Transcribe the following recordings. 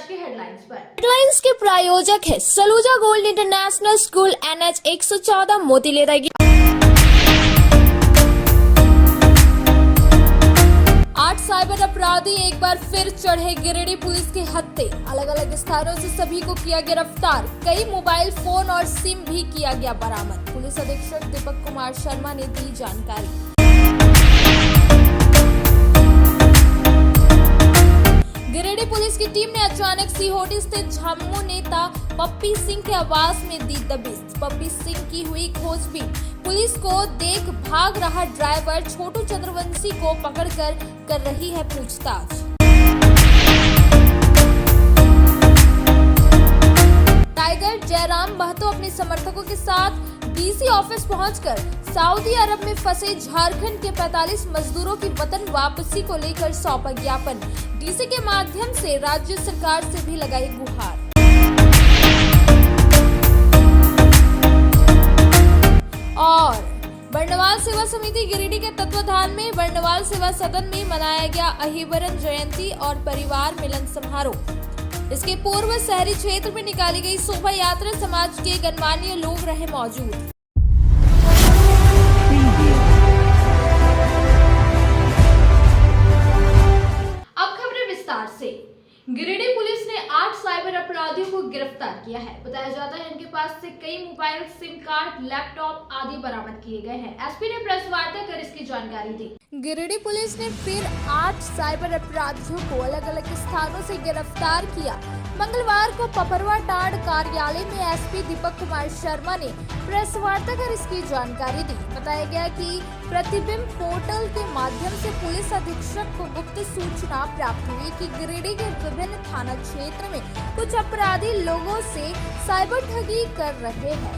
आज के हेडलाइंस पर। हेडलाइंस के प्रायोजक है Saluja gold international school NH 114 मोतीलेरा। 8 cyber अपराधी एक बार फिर चढ़े गिरिडीह पुलिस के हत्थे। अलग अलग स्थानों से सभी को किया गिरफ्तार। कई मोबाइल फोन और सिम भी किया गया बरामद। पुलिस अधीक्षक दीपक कुमार शर्मा ने दी जानकारी। गिरिडीह पुलिस की टीम ने अचानक सीहोटी स्थित झामुमो नेता पप्पी सिंह के आवास में दी दबिश। पप्पी सिंह की हुई खोजबीन। पुलिस को देख भाग रहा ड्राइवर छोटू चंद्रवंशी को पकड़कर कर रही है पूछताछ। टाइगर जयराम महतो अपने समर्थकों के साथ DC ऑफिस पहुंचकर सऊदी अरब में फंसे झारखंड के 45 मजदूरों की वतन वापसी को लेकर सौंपा ज्ञापन। DC के माध्यम से राज्य सरकार से भी लगाई गुहार। और बर्णवाल सेवा समिति गिरिडीह के तत्वाधान में बर्णवाल सेवा सदन में मनाया गया अहिबरन जयंती और परिवार मिलन समारोह। इसके पूर्व शहरी क्षेत्र में निकाली गई शोभा यात्रा समाज के गणमान्य लोग रहे मौजूद। अब खबरें विस्तार से। गिरिडीह पुलिस ने 8 साइबर अपराधियों को गिरफ्तार किया है। बताया जाता है इनके पास से कई मोबाइल, सिम कार्ड, लैपटॉप आदि बरामद किए गए हैं। एसपी ने प्रेस वार्ता कर इसकी जानकारी दी। गिरिडीह पुलिस ने फिर 8 साइबर अपराधियों को अलग अलग स्थानों से गिरफ्तार किया। मंगलवार को पपरवाटाड़ कार्यालय में एसपी दीपक कुमार शर्मा ने प्रेस वार्ता कर इसकी जानकारी दी। बताया गया कि प्रतिबिंब पोर्टल के माध्यम से पुलिस अधीक्षक को गुप्त सूचना प्राप्त हुई कि गिरिडीह के विभिन्न थाना क्षेत्र में कुछ अपराधी लोगों से साइबर ठगी कर रहे हैं,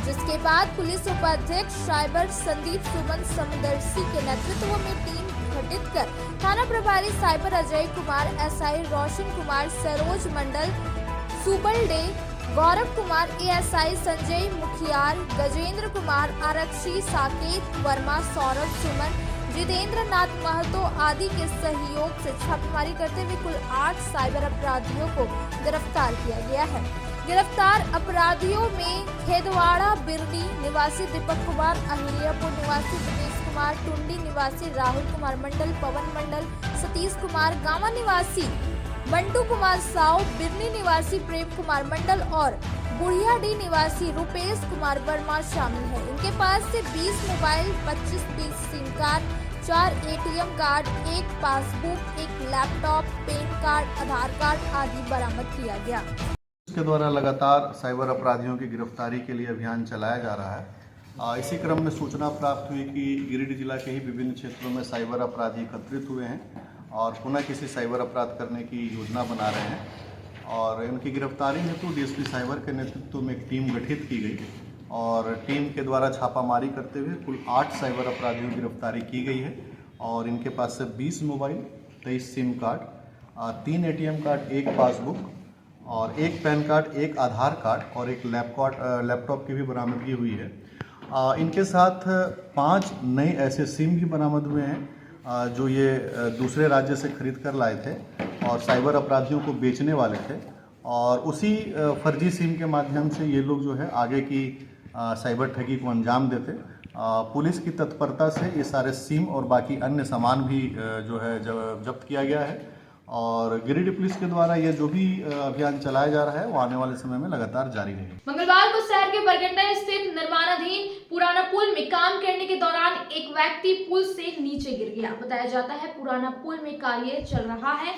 जिसके बाद पुलिस उपाध्यक्ष साइबर संदीप सुमन समदर्शी के नेतृत्व में टीम गठित कर थाना प्रभारी साइबर अजय कुमार, SI रोशन कुमार, सरोज मंडल, सुबलडे, गौरव कुमार, ASI संजय मुखियार, गजेंद्र कुमार, आरक्षी साकेत वर्मा, सौरभ सुमन, जितेंद्र नाथ महतो आदि के सहयोग से छापेमारी करते हुए कुल 8 साइबर अपराधियों को गिरफ्तार किया गया है। गिरफ्तार अपराधियों में खेदवाड़ा बिरनी निवासी दीपक कुमार, अहिल्यापुर निवासी दिनेश कुमार, टुंडी निवासी राहुल कुमार मंडल, पवन मंडल, सतीश कुमार, गामा निवासी मंटू कुमार साव, बिरनी निवासी प्रेम कुमार मंडल और बुढ़ियाडीह निवासी रुपेश कुमार वर्मा शामिल है। इनके पास से 20 mobile, 25 piece SIM card, 4 ATM card, 1 passbook, 1 laptop, PAN card, Aadhaar card आदि बरामद किया गया। इसके द्वारा लगातार साइबर अपराधियों की गिरफ्तारी के लिए अभियान चलाया जा रहा है। इसी क्रम में सूचना प्राप्त हुई कि गिरिडीह जिला के ही विभिन्न क्षेत्रों में साइबर अपराधी एकत्रित हुए हैं और पुनः किसी साइबर अपराध करने की योजना बना रहे हैं और उनकी गिरफ्तारी हेतु DSP साइबर के नेतृत्व में एक टीम गठित की गई और टीम के द्वारा छापामारी करते हुए कुल 8 साइबर अपराधियों की गिरफ्तारी की गई है और इनके पास से 20 mobile, 23 SIM card, 3 ATM card, 1 passbook और 1 पैन कार्ड, 1 आधार कार्ड और 1 लैपटॉप की भी बरामदगी हुई है। इनके साथ 5 नए ऐसे सिम भी बरामद हुए हैं जो ये दूसरे राज्य से खरीद कर लाए थे और साइबर अपराधियों को बेचने वाले थे और उसी फर्जी सिम के माध्यम से ये लोग जो है आगे की साइबर ठगी को अंजाम देते। पुलिस की तत्परता से ये सारे सिम और बाकी अन्य सामान भी जो है जब्त किया गया है और गिरिडीह पुलिस के द्वारा ये जो भी अभियान चलाया जा रहा है वो आने वाले समय में लगातार जारी रहेगा। मंगलवार को शहर के बरगंडा स्थित निर्माणाधीन पुराना पुल में काम करने के दौरान एक व्यक्ति पुल से नीचे गिर गया। बताया जाता है पुराना पुल में कार्य चल रहा है,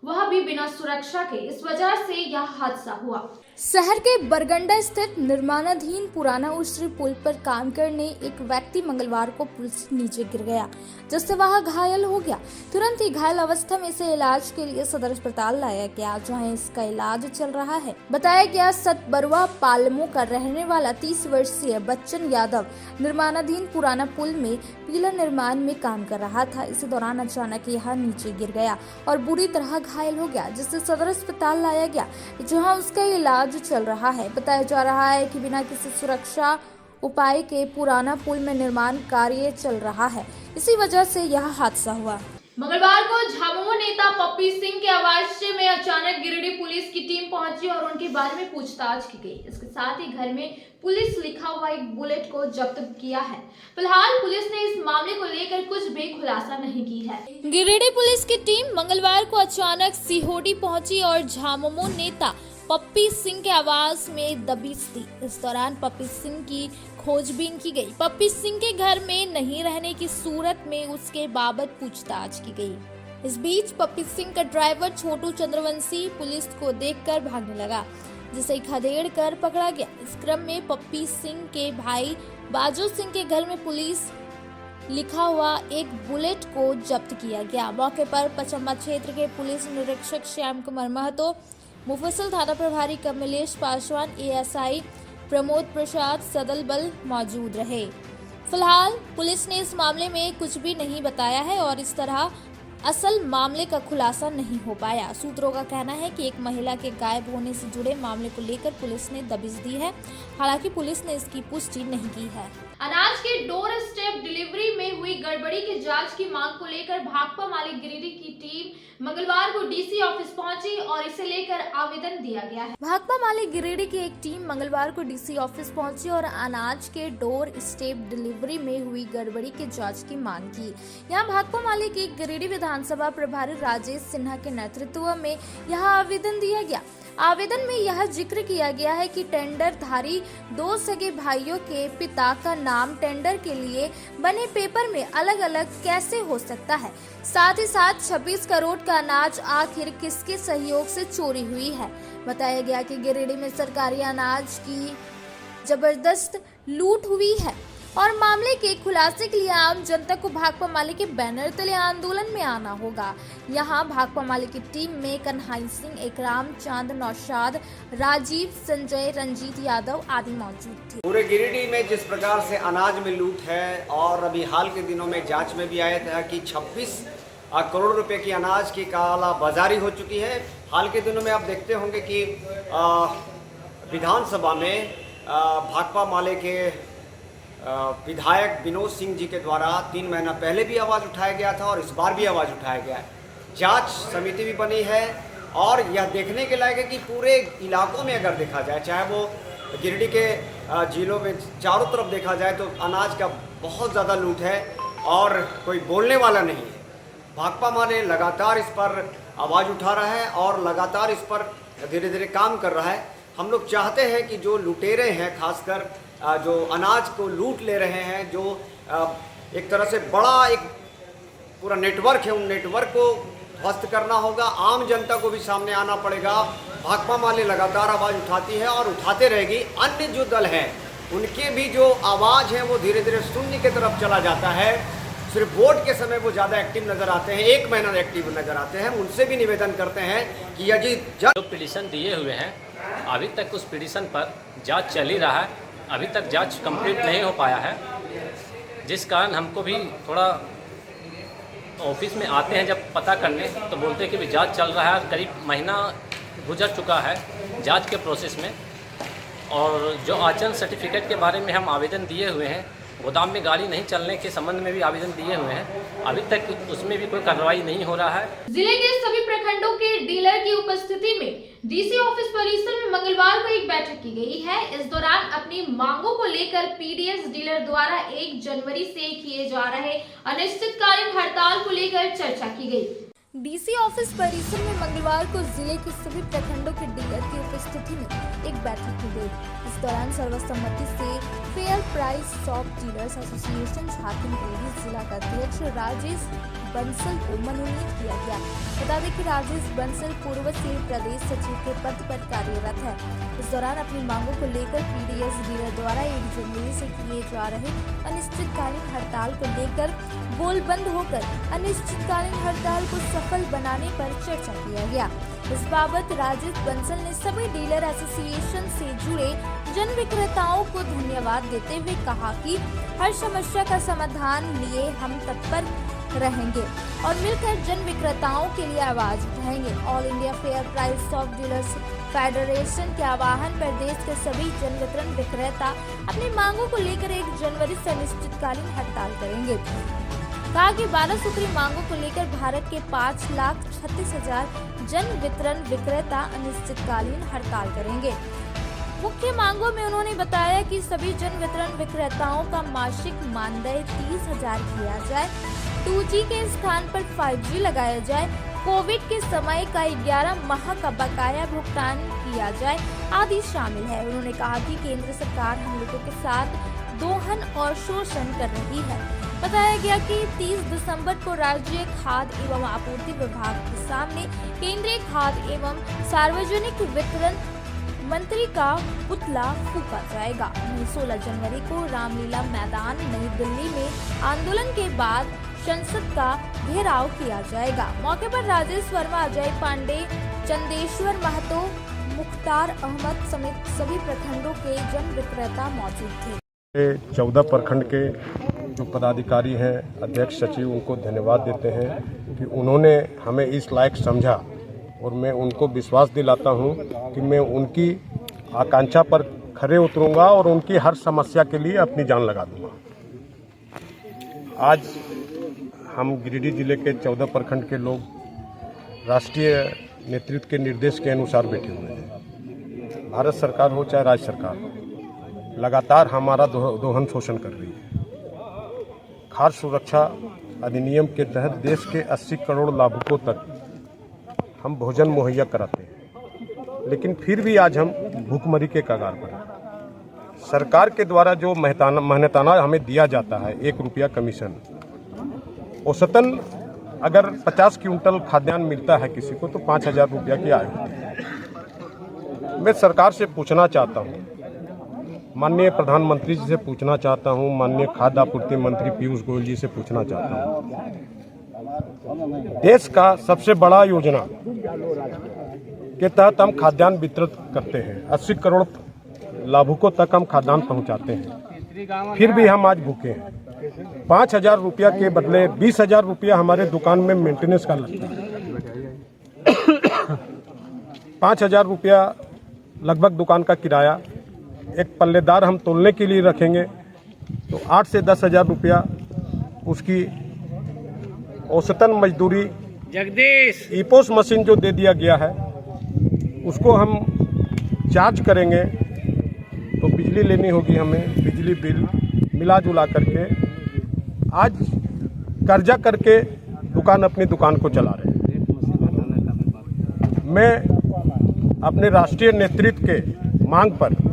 वह भी बिना सुरक्षा के, इस वजह से यह हादसा हुआ। शहर के बरगंडा स्थित निर्माणाधीन पुराना उश्री पुल पर काम करने एक व्यक्ति मंगलवार को पुल से नीचे गिर गया, जिससे वह घायल हो गया। तुरंत ही घायल अवस्था में इसे इलाज के लिए सदर अस्पताल लाया गया, जहां इसका इलाज चल रहा है। बताया गया सतबरवा पालमो का रहने वाला 30 वर्षीय बच्चन यादव निर्माणाधीन पुराना पुल में पिलर निर्माण में काम कर रहा था। इसी दौरान अचानक यह नीचे गिर गया और बुरी तरह घायल हो गया, जिससे सदर अस्पताल लाया गया, जहां उसका इलाज चल रहा है। बताया जा रहा है कि बिना किसी सुरक्षा उपाय के पुराना पुल में निर्माण कार्य चल रहा है, इसी वजह से यह हादसा हुआ। मंगलवार को झामुमो नेता पप्पी सिंह के आवास में अचानक गिरिडीह पुलिस बारे में पूछताछ की गई। इसके साथ ही घर में पुलिस लिखा हुआ एक बुलेट को जब्त किया है। फिलहाल पुलिस ने इस मामले को लेकर कुछ भी खुलासा नहीं की है। गिरिडीह पुलिस की टीम मंगलवार को अचानक सिहोड़ी पहुंची और झामुमो नेता पप्पी सिंह के आवास में दबिश दी। इस दौरान पप्पी सिंह की खोजबीन की गई। पप्पी सिंह के घर में नहीं रहने की सूरत में उसके बाबत पूछताछ की गई। इस बीच पप्पी सिंह का ड्राइवर छोटू चंद्रवंशी पुलिस को देखकर भागने लगा, जिसे खदेड़ कर पकड़ा गया। इस क्रम में पप्पी सिंह के भाई बाजू सिंह के घर में पुलिस लिखा हुआ एक बुलेट को जब्त किया गया। मौके पर पचम्मा क्षेत्र के पुलिस निरीक्षक श्याम कुमार महतो, मुफस्सिल थाना प्रभारी कमलेश पासवान, एएसआई प्रमोद प्रसाद सदल बल मौजूद रहे। फिलहाल पुलिस ने इस मामले में कुछ भी नहीं बताया है और इस तरह असल मामले का खुलासा नहीं हो पाया। सूत्रों का कहना है कि एक महिला के गायब होने से जुड़े मामले को लेकर पुलिस ने दबिश दी है। हालांकि पुलिस ने इसकी पुष्टि नहीं की है। अनाज के डोर स्टेप डिलीवरी में हुई गड़बड़ी की जांच की मांग को लेकर भाकपा माले गिरिडीह की टीम मंगलवार को डीसी ऑफिस पहुंची और इसे लेकर आवेदन दिया गया है। भाकपा माले गिरिडीह की एक टीम मंगलवार को डीसी ऑफिस पहुंची और अनाज के डोर स्टेप डिलीवरी में हुई गड़बड़ी की जांच की मांग की। यहां भाकपा माले के गिरिडीह विधानसभा प्रभारी राजेश सिन्हा के नेतृत्व में यह आवेदन दिया गया। आवेदन में यह जिक्र किया गया है कि टेंडरधारी दो सगे भाइयों के पिता का नाम टेंडर के लिए बने पेपर में अलग अलग कैसे हो सकता है। साथ ही साथ 26 करोड़ का अनाज आखिर किसके सहयोग से चोरी हुई है। बताया गया कि गिरिडीह में सरकारी अनाज की जबरदस्त लूट हुई है और मामले के खुलासे के लिए आम जनता को भाकपा माले के बैनर तले आंदोलन में आना होगा। यहां भाकपा माले की टीम में कन्हैया सिंह, एकराम चांद, नौशाद, राजीव, संजय, रंजीत यादव आदि मौजूद थे। पूरे गिरिडीह में जिस प्रकार से अनाज में लूट है और अभी हाल के दिनों में जांच में भी आया था कि 26 करोड़ रुपए की अनाज की काला बाजारी हो चुकी है। हाल के दिनों में आप देखते होंगे कि विधानसभा में भाकपा माले के विधायक विनोद सिंह जी के द्वारा 3 महीना पहले भी आवाज़ उठाया गया था और इस बार भी आवाज़ उठाया गया है। जांच समिति भी बनी है और यह देखने के लायक है कि पूरे इलाकों में अगर देखा जाए, चाहे वो गिरिडीह के जिलों में चारों तरफ देखा जाए, तो अनाज का बहुत ज़्यादा लूट है और कोई बोलने वाला नहीं है। भाकपा माले लगातार इस पर आवाज़ उठा रहा है और लगातार इस पर धीरे धीरे काम कर रहा है। हम लोग चाहते हैं कि जो लुटेरे हैं, खासकर जो अनाज को लूट ले रहे हैं, जो एक तरह से बड़ा एक पूरा नेटवर्क है, उन नेटवर्क को ध्वस्त करना होगा। आम जनता को भी सामने आना पड़ेगा। भाकपा माले लगातार आवाज़ उठाती है और उठाते रहेगी। अन्य जो दल हैं उनके भी जो आवाज़ है वो धीरे धीरे शून्य की तरफ चला जाता है। सिर्फ वोट के समय वो ज़्यादा एक्टिव नज़र आते हैं, 1 महीना एक्टिव नज़र आते हैं। उनसे भी निवेदन करते हैं कि यदि जो पिटीशन दिए हुए हैं अभी तक उस पिटीशन पर जांच चल ही रहा है। अभी तक जांच कंप्लीट नहीं हो पाया है, जिस कारण हमको भी थोड़ा ऑफिस में आते हैं जब पता करने तो बोलते हैं कि भी जांच चल रहा है। करीब महीना गुजर चुका है जांच के प्रोसेस में। और जो आचरण सर्टिफिकेट के बारे में हम आवेदन दिए हुए हैं, गोदाम में गाड़ी नहीं चलने के संबंध में भी आवेदन दिए हुए हैं, अभी तक उसमें भी कोई कार्रवाई नहीं हो रहा है। जिले के सभी प्रखंडों के डीलर की उपस्थिति में डीसी ऑफिस परिसर में मंगलवार को एक बैठक की गई है। इस दौरान अपनी मांगों को लेकर पीडीएस डीलर द्वारा 1 जनवरी से किए जा रहे अनिश्चितकालीन हड़ताल को लेकर चर्चा की गई। डीसी ऑफिस परिसर में मंगलवार को जिले के सभी प्रखंडों के डीलर की उपस्थिति में एक बैठक की गई। इस दौरान सर्वसम्मति से fair price shop dealers association Jharkhand जिला का अध्यक्ष राजेश बंसल को मनोनीत किया गया। बता दें कि राजेश बंसल पूर्व से प्रदेश सचिव के पद पर कार्यरत है। इस दौरान अपनी मांगों को लेकर पीडीएस डीलर द्वारा 1 जनवरी से किए जा रहे अनिश्चितकालीन हड़ताल को लेकर गोलबंद होकर अनिश्चितकालीन हड़ताल को सफल बनाने पर चर्चा किया गया। इस बाबत राजेश बंसल ने सभी डीलर एसोसिएशन से जुड़े जन विक्रेताओं को धन्यवाद देते हुए कहा कि हर समस्या का समाधान लिए हम तत्पर रहेंगे और मिलकर जन विक्रेताओं के लिए आवाज उठाएंगे। All India fair price shop dealers federation के आह्वान पर देश के सभी जन वितरण विक्रेता अपनी मांगों को लेकर 1 जनवरी से अनिश्चितकालीन हड़ताल करेंगे। कहा कि 12 सूत्री मांगों को लेकर भारत के 5,36,000 जन वितरण विक्रेता अनिश्चितकालीन हड़ताल करेंगे। मुख्य मांगों में उन्होंने बताया कि सभी जन वितरण विक्रेताओं का मासिक मानदेय 30,000 किया जाए, 2G के स्थान पर 5G लगाया जाए, कोविड के समय का 11 माह का बकाया भुगतान किया जाए आदि शामिल है। उन्होंने कहा कि केंद्र सरकार हम लोगों के साथ दोहन और शोषण कर रही है। बताया गया कि 30 दिसंबर को राज्य खाद्य एवं आपूर्ति विभाग के सामने केंद्रीय खाद्य एवं सार्वजनिक वितरण मंत्री का पुतला फूंका जाएगा। वहीं 16 जनवरी को रामलीला मैदान नई दिल्ली में आंदोलन के बाद संसद का घेराव किया जाएगा। मौके पर राजेश वर्मा, अजय पांडे, चंदेश्वर महतो, मुख्तार अहमद समेत सभी प्रखंडों के जन विक्रेता मौजूद थे। 14 प्रखंड के जो पदाधिकारी हैं, अध्यक्ष सचिव, उनको धन्यवाद देते हैं कि उन्होंने हमें इस लायक समझा और मैं उनको विश्वास दिलाता हूं कि मैं उनकी आकांक्षा पर खरे उतरूंगा और उनकी हर समस्या के लिए अपनी जान लगा दूंगा। आज हम गिरिडीह जिले के 14 प्रखंड के लोग राष्ट्रीय नेतृत्व के निर्देश के अनुसार बैठे हुए हैं। भारत सरकार हो चाहे राज्य सरकार हो, लगातार हमारा दोहन शोषण कर रही है। खाद्य सुरक्षा अधिनियम के तहत देश के 80 करोड़ लाभुकों तक हम भोजन मुहैया कराते हैं, लेकिन फिर भी आज हम भूखमरी के कगार पर हैं। सरकार के द्वारा जो मेहनताना हमें दिया जाता है 1 रुपया कमीशन, औसतन अगर 50 क्विंटल खाद्यान्न मिलता है किसी को तो 5,000 रुपया की आय होती है। मैं सरकार से पूछना चाहता हूँ, माननीय प्रधानमंत्री जी से पूछना चाहता हूँ, माननीय खाद्य आपूर्ति मंत्री पीयूष गोयल जी से पूछना चाहता हूँ, देश का सबसे बड़ा योजना के तहत हम खाद्यान्न वितरित करते हैं, 80 करोड़ लाभुकों तक हम खाद्यान्न पहुंचाते हैं, फिर भी हम आज भूखे हैं। 5,000 रुपया के बदले 20,000 रुपया हमारे दुकान में मेंटेनेंस का लगता है। 5,000 रुपया लगभग दुकान का किराया, एक पल्लेदार हम तोलने के लिए रखेंगे तो 8 से 10,000 रुपया उसकी औसतन मजदूरी। जगदीश ईपोस मशीन जो दे दिया गया है उसको हम चार्ज करेंगे तो बिजली लेनी होगी हमें, बिजली बिल मिला जुला करके आज कर्जा करके अपनी दुकान को चला रहे हैं। मैं अपने राष्ट्रीय नेतृत्व के मांग पर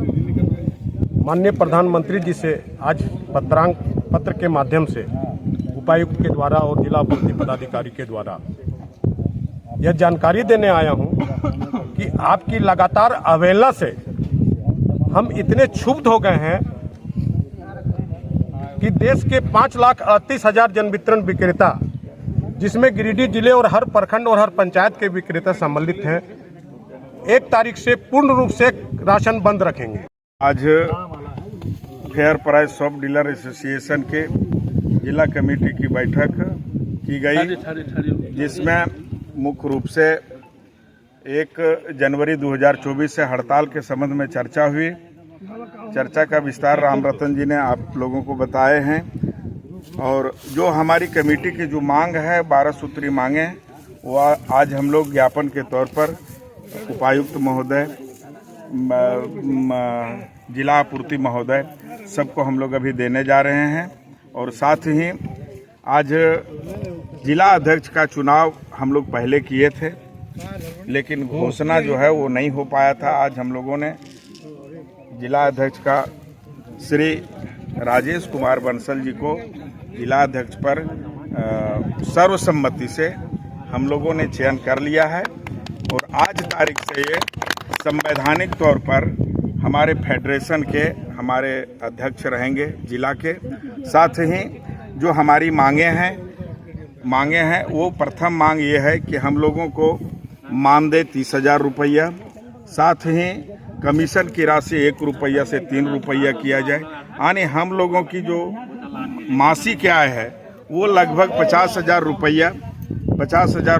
माननीय प्रधानमंत्री जी से आज पत्र के माध्यम से उपायुक्त के द्वारा और जिला आपूर्ति पदाधिकारी के द्वारा यह जानकारी देने आया हूं कि आपकी लगातार अवहेलना से हम इतने क्षुब्ध हो गए हैं कि देश के 5,38,000 जन वितरण विक्रेता, जिसमें गिरिडीह जिले और हर प्रखंड और हर पंचायत के विक्रेता सम्मिलित हैं, 1 तारीख से पूर्ण रूप से राशन बंद रखेंगे। आज fair price shop dealer association के जिला कमेटी की बैठक की गई, जिसमें मुख्य रूप से 1 जनवरी 2024 से हड़ताल के संबंध में चर्चा हुई। चर्चा का विस्तार रामरतन जी ने आप लोगों को बताए हैं और जो हमारी कमेटी की जो मांग है 12 सूत्री मांगे, वो आज हम लोग ज्ञापन के तौर पर उपायुक्त महोदय, जिला आपूर्ति महोदय सबको हम लोग अभी देने जा रहे हैं। और साथ ही आज जिला अध्यक्ष का चुनाव हम लोग पहले किए थे, लेकिन घोषणा जो है वो नहीं हो पाया था। आज हम लोगों ने जिला अध्यक्ष का श्री राजेश कुमार बंसल जी को जिला अध्यक्ष पर सर्वसम्मति से हम लोगों ने चयन कर लिया है और आज तारीख से ये संवैधानिक तौर पर हमारे फेडरेशन के हमारे अध्यक्ष रहेंगे जिला के। साथ ही जो हमारी मांगे हैं वो प्रथम मांग ये है कि हम लोगों को मानदेय 30,000 रुपया, साथ ही कमीशन की राशि 1 रुपया से 3 रुपया किया जाए, यानी हम लोगों की जो मासिक आय है वो लगभग 50,000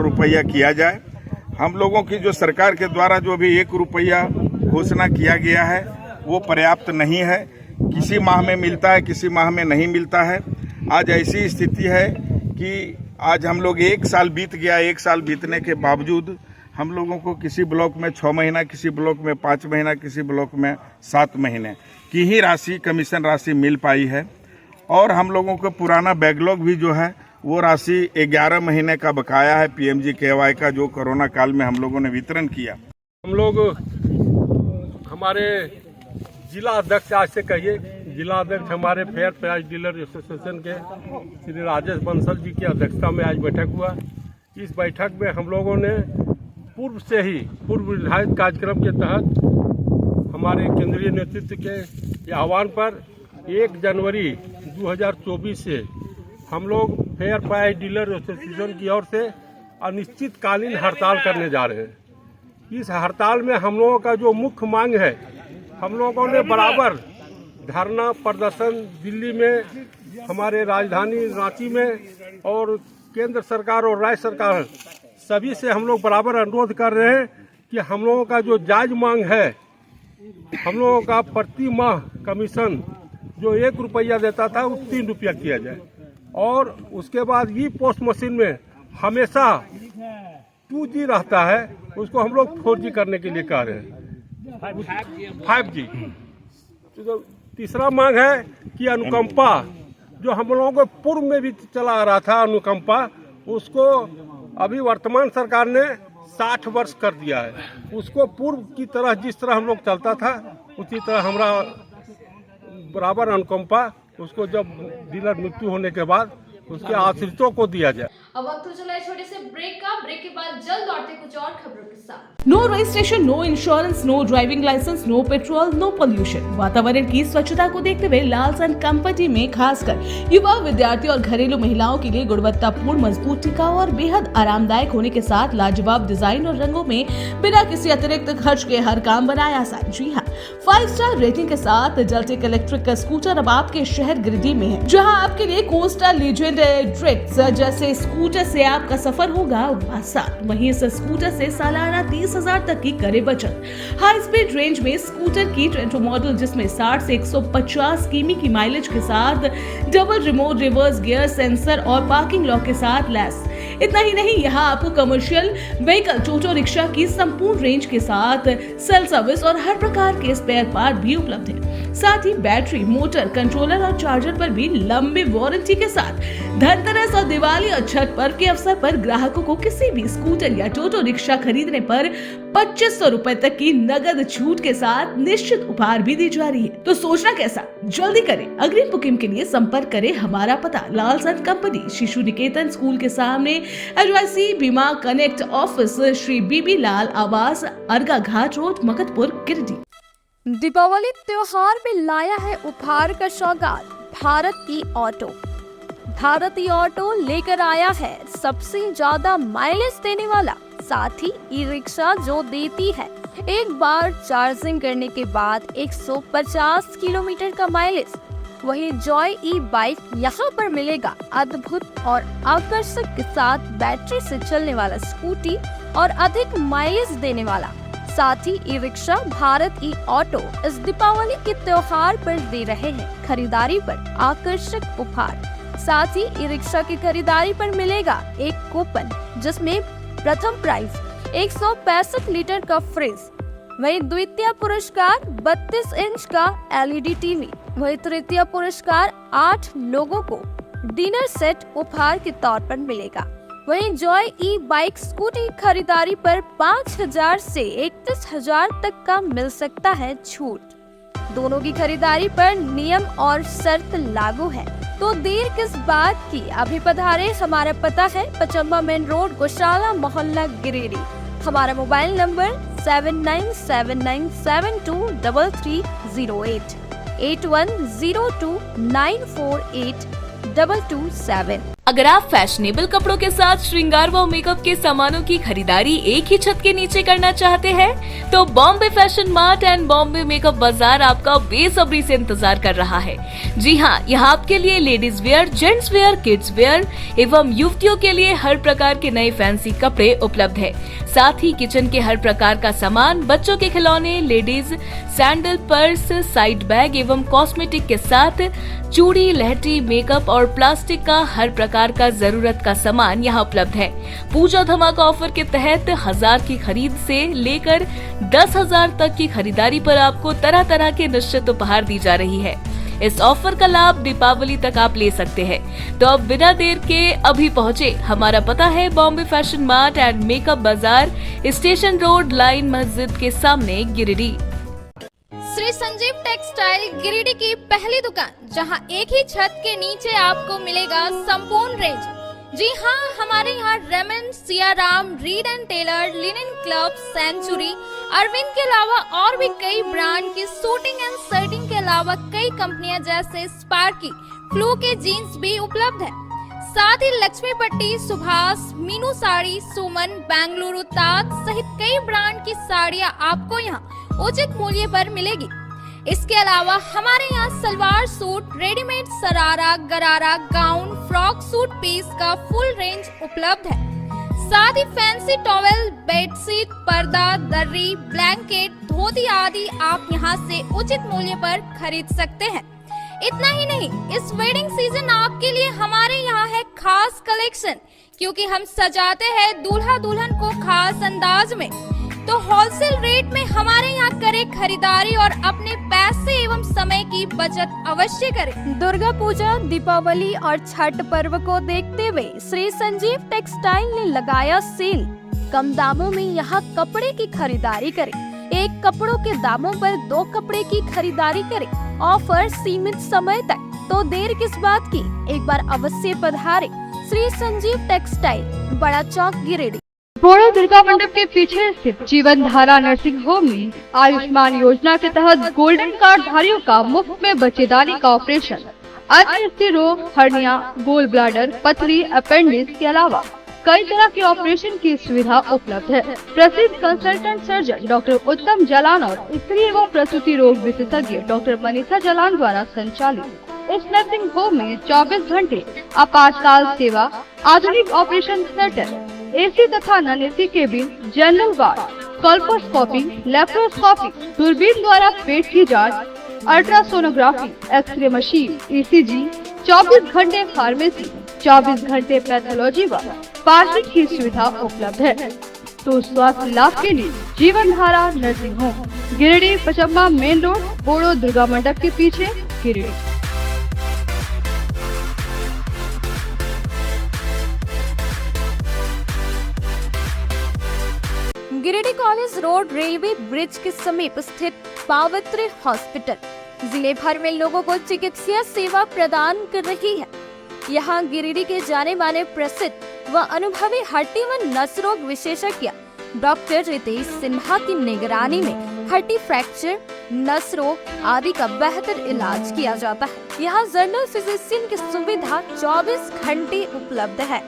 रुपया किया जाए। हम लोगों की जो सरकार के द्वारा जो भी 1 रुपया घोषणा किया गया है वो पर्याप्त नहीं है, किसी माह में मिलता है, किसी माह में नहीं मिलता है। आज ऐसी स्थिति है कि आज हम लोग 1 साल बीत गया, 1 साल बीतने के बावजूद हम लोगों को किसी ब्लॉक में 6 महीना, किसी ब्लॉक में 5 महीना, किसी ब्लॉक में 7 महीने की ही राशि, कमीशन राशि मिल पाई है। और हम लोगों को पुराना बैकलॉग भी जो है वो राशि 11 महीने का बकाया है PMGKY का, जो कोरोना काल में हम लोगों ने वितरण किया। हम लोग हमारे जिला अध्यक्ष, आज से कहिए जिला अध्यक्ष हमारे फेयर प्राइस डीलर एसोसिएशन के श्री राजेश बंसल जी की अध्यक्षता में आज बैठक हुआ। इस बैठक में हम लोगों ने पूर्व निर्धारित कार्यक्रम के तहत हमारे केंद्रीय नेतृत्व के आह्वान पर 1 जनवरी 2024 से हम लोग फेयर प्राइस डीलर एसोसिएशन की ओर से अनिश्चितकालीन हड़ताल करने जा रहे हैं। इस हड़ताल में हम लोगों का जो मुख्य मांग है, हम लोगों ने बराबर धरना प्रदर्शन दिल्ली में, हमारे राजधानी रांची में और केंद्र सरकार और राज्य सरकार सभी से हम लोग बराबर अनुरोध कर रहे हैं कि हम लोगों का जो जायज मांग है, हम लोगों का प्रति माह कमीशन जो 1 रुपया देता था वो 3 रुपया किया जाए। और उसके बाद ई पोस्ट मशीन में हमेशा 2G रहता है, उसको हम लोग 4G करने के लिए कह रहे हैं, 5G। तो तीसरा मांग है कि अनुकंपा जो हम लोगों को पूर्व में भी चला आ रहा था, अनुकंपा उसको अभी वर्तमान सरकार ने 60 वर्ष कर दिया है। उसको पूर्व की तरह जिस तरह हम लोग चलता था उसी तरह हमारा बराबर अनुकंपा उसको जब डीलर मृत्यु होने के बाद उसके आश्रितों को दिया जाए। अब वक्त हो चला है छोटे से ब्रेक का। ब्रेक के बाद जल्द लौटते कुछ और खबरों के साथ। No registration, no insurance, no driving licence, no petrol, no pollution. वातावरण की स्वच्छता को देखते हुए लालसन कंपनी में खासकर युवा, विद्यार्थी और घरेलू महिलाओं के लिए गुणवत्तापूर्ण, मजबूत, टिकाऊ और बेहद आरामदायक होने के साथ लाजवाब डिजाइन और रंगों में बिना किसी अतिरिक्त खर्च के हर काम बनाया आसान। जी हाँ, 5 स्टार रेटिंग के साथ जलटेक इलेक्ट्रिक का स्कूटर अब आपके शहर गिरिडीह में है, जहाँ आपके लिए कोस्टा, लीजेंड, ड्रिक्स जैसे स्कूटर से आपका सफर होगा आसान। वहीं इस स्कूटर से सालाना 30,000 तक की करे बचत। हाई स्पीड रेंज में स्कूटर की ट्रेंटो मॉडल जिसमें 60 से 150 किमी की माइलेज के साथ double remote reverse gear sensor और पार्किंग लॉक के साथ लैस। इतना ही नहीं, यहाँ आपको कमर्शियल व्हीकल टोटो रिक्शा की संपूर्ण रेंज के साथ सेल सर्विस और हर प्रकार के स्पेयर पार्ट भी उपलब्ध है। साथ ही बैटरी, मोटर, कंट्रोलर और चार्जर पर भी लंबी वारंटी के साथ धनतेरस और दिवाली और छठ पर्व के अवसर पर ग्राहकों को किसी भी स्कूटर या टोटो रिक्शा खरीदने पर 2500 रुपए तक की नगद छूट के साथ निश्चित उपहार भी दी जा रही है। तो सोचना कैसा, जल्दी करें। अग्रिम बुकिंग के लिए संपर्क करें। हमारा पता लालसन कंपनी, शिशु निकेतन स्कूल के सामने, HYC बीमा कनेक्ट ऑफिस, श्री बीबी लाल आवास, अर्गा घाट रोड, मकतपुर, गिरिडीह। दीपावली त्योहार में लाया है उपहार का सौगात भारती ऑटो। भारती ऑटो लेकर आया है सबसे ज्यादा माइलेज देने वाला, साथ ही ई रिक्शा जो देती है एक बार चार्जिंग करने के बाद 150 किलोमीटर का माइलेज। वही जॉय ई बाइक यहाँ पर मिलेगा अद्भुत और आकर्षक के साथ बैटरी से चलने वाला स्कूटी और अधिक माइलेज देने वाला। साथ ही ई रिक्शा भारत ई ऑटो इस दीपावली के त्योहार पर दे रहे हैं खरीदारी पर आकर्षक उपहार। साथ ही ई रिक्शा की खरीदारी पर मिलेगा एक कूपन जिसमें प्रथम प्राइज 165 लीटर का फ्रिज, वही द्वितीय पुरस्कार 32 इंच का LED टीवी, वही तृतीय पुरस्कार 8 लोगों को डिनर सेट उपहार के तौर पर मिलेगा। वहीं जॉय ई बाइक स्कूटी खरीदारी पर 5,000 से 31,000 तक का मिल सकता है छूट। दोनों की खरीदारी पर नियम और शर्त लागू है, तो देर किस बात की, अभी पधारे। हमारा पता है पचम्बा मेन रोड, गौशाला मोहल्ला, गिरिडीह। हमारा मोबाइल नंबर 7979723308 8102948227। अगर आप फैशनेबल कपड़ों के साथ श्रृंगार व मेकअप के सामानों की खरीदारी एक ही छत के नीचे करना चाहते हैं, तो Bombay fashion mart and Bombay makeup बाजार आपका बेसब्री से इंतजार कर रहा है। जी हाँ, यहाँ आपके लिए ladies wear, gents wear, kids where एवं युवतियों के लिए हर प्रकार के नए फैंसी कपड़े उपलब्ध है। साथ ही किचन के हर प्रकार का सामान, बच्चों के खिलौने, ladies sandal, purse, side bag एवं कॉस्मेटिक के साथ चूड़ी, लहठी, मेकअप और प्लास्टिक का हर प्रकार प्रकार का जरूरत का सामान यहाँ उपलब्ध है। पूजा धमाका ऑफर के तहत 1000 की खरीद से लेकर 10,000 तक की खरीदारी पर आपको तरह तरह के निश्चित उपहार दी जा रही है। इस ऑफर का लाभ दीपावली तक आप ले सकते हैं। तो अब बिना देर के अभी पहुँचे। हमारा पता है Bombay fashion mart and makeup बाजार, स्टेशन रोड, लाइन मस्जिद के सामने, गिरिडीह। श्री संजीव टेक्सटाइल गिरिडीह की पहली दुकान, जहां एक ही छत के नीचे आपको मिलेगा संपूर्ण रेंज। जी हां, हमारे यहाँ Raymond, Siyaram, Reid and Taylor, Linen Club, Century, Arvind के अलावा और भी कई ब्रांड की सूटिंग एंड शर्टिंग के अलावा कई कंपनियां जैसे स्पार्की, फ्लू के जीन्स भी उपलब्ध है। साथ ही लक्ष्मी पट्टी, सुभाष, मीनू साड़ी, सुमन, बेंगलुरु ताज सहित कई ब्रांड की साड़ियां आपको यहाँ उचित मूल्य पर मिलेगी। इसके अलावा हमारे यहाँ सलवार सूट, रेडीमेड सरारा, गरारा, गाउन, फ्रॉक सूट पीस का फुल रेंज उपलब्ध है। साथ ही फैंसी टॉवेल, बेडशीट, पर्दा, दर्री, ब्लैंकेट, धोती आदि आप यहाँ से उचित मूल्य पर खरीद सकते हैं। इतना ही नहीं, इस वेडिंग सीजन आपके लिए हमारे यहाँ है खास कलेक्शन, क्योंकि हम सजाते हैं दूल्हा दुल्हन को खास अंदाज में। तो होलसेल रेट में हमारे यहाँ करें खरीदारी और अपने पैसे एवं समय की बचत अवश्य करें। दुर्गा पूजा, दीपावली और छठ पर्व को देखते हुए श्री संजीव टेक्सटाइल ने लगाया सेल। कम दामों में यहाँ कपड़े की खरीदारी करें। एक कपड़ों के दामों पर 2 कपड़े की खरीदारी करें। ऑफर सीमित समय तक, तो देर किस बात की, एक बार अवश्य पधारें। श्री संजीव टेक्सटाइल, बड़ा चौक, गिरिडीह। बोड़ो दुर्गा मंडप के पीछे स्थित जीवन धारा नर्सिंग होम में आयुष्मान योजना के तहत गोल्डन कार्ड धारियों का मुफ्त में बच्चेदानी का ऑपरेशन, अन्य स्त्री रोग, हर्निया, गोल ब्लैडर, पथरी, अपेंडिक्स के अलावा कई तरह के ऑपरेशन की सुविधा उपलब्ध है। प्रसिद्ध कंसल्टेंट सर्जन डॉक्टर उत्तम जलान और स्त्री एवं प्रसूति रोग विशेषज्ञ डॉक्टर मनीषा जलान द्वारा संचालित इस नर्सिंग होम में 24 घंटे आपातकाल सेवा, आधुनिक ऑपरेशन थिएटर, एसी तथा non AC cabin, general ward, colposcopy, laparoscopy, दूरबीन द्वारा पेट की जांच, अल्ट्रासोनोग्राफी, एक्सरे मशीन, ईसीजी, 24 घंटे फार्मेसी, 24 घंटे पैथोलॉजी व पार्किंग की सुविधा उपलब्ध है। तो स्वास्थ्य लाभ के लिए जीवन धारा nursing home, Giridih, Pachamma main road, बोड़ो दुर्गा मंडप के पीछे, Giridih. Giridih college road railway bridge के समीप स्थित पावित्री हॉस्पिटल जिले भर में लोगों को चिकित्सा सेवा प्रदान कर रही है। यहाँ गिरिडीह के जाने माने प्रसिद्ध व अनुभवी हड्डी व नस रोग विशेषज्ञ डॉक्टर रितेश सिन्हा की निगरानी में हड्डी फ्रैक्चर, नस रोग आदि का बेहतर इलाज किया जाता है। यहाँ जनरल फिजिशियन की सुविधा 24 घंटे उपलब्ध है।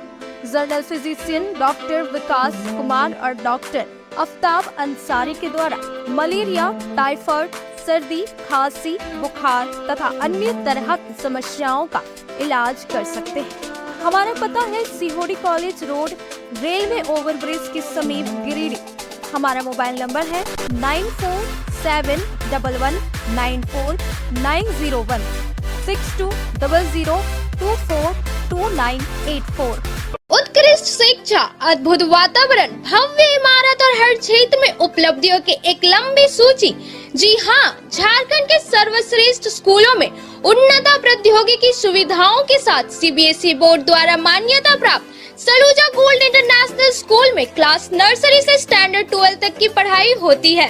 जनरल फिजिशियन डॉक्टर विकास कुमार और डॉक्टर आफ्ताब अंसारी के द्वारा मलेरिया, टाइफाइड, सर्दी, खांसी, बुखार तथा अन्य तरह की समस्याओं का इलाज कर सकते हैं। हमारा पता है सीहोडी कॉलेज रोड, रेलवे ओवरब्रिज के समीप, गिरिडीह। हमारा मोबाइल नंबर है 9471194901 6200242984। उत्कृष्ट शिक्षा, अद्भुत वातावरण, भव्य इमारत और हर क्षेत्र में उपलब्धियों की एक लंबी सूची। जी हाँ, झारखंड के सर्वश्रेष्ठ स्कूलों में उन्नत प्रौद्योगिकी सुविधाओं के साथ सीबीएसई बोर्ड द्वारा मान्यता प्राप्त सलूजा गोल्ड इंटरनेशनल स्कूल में क्लास नर्सरी से स्टैंडर्ड 12 तक की पढ़ाई होती है।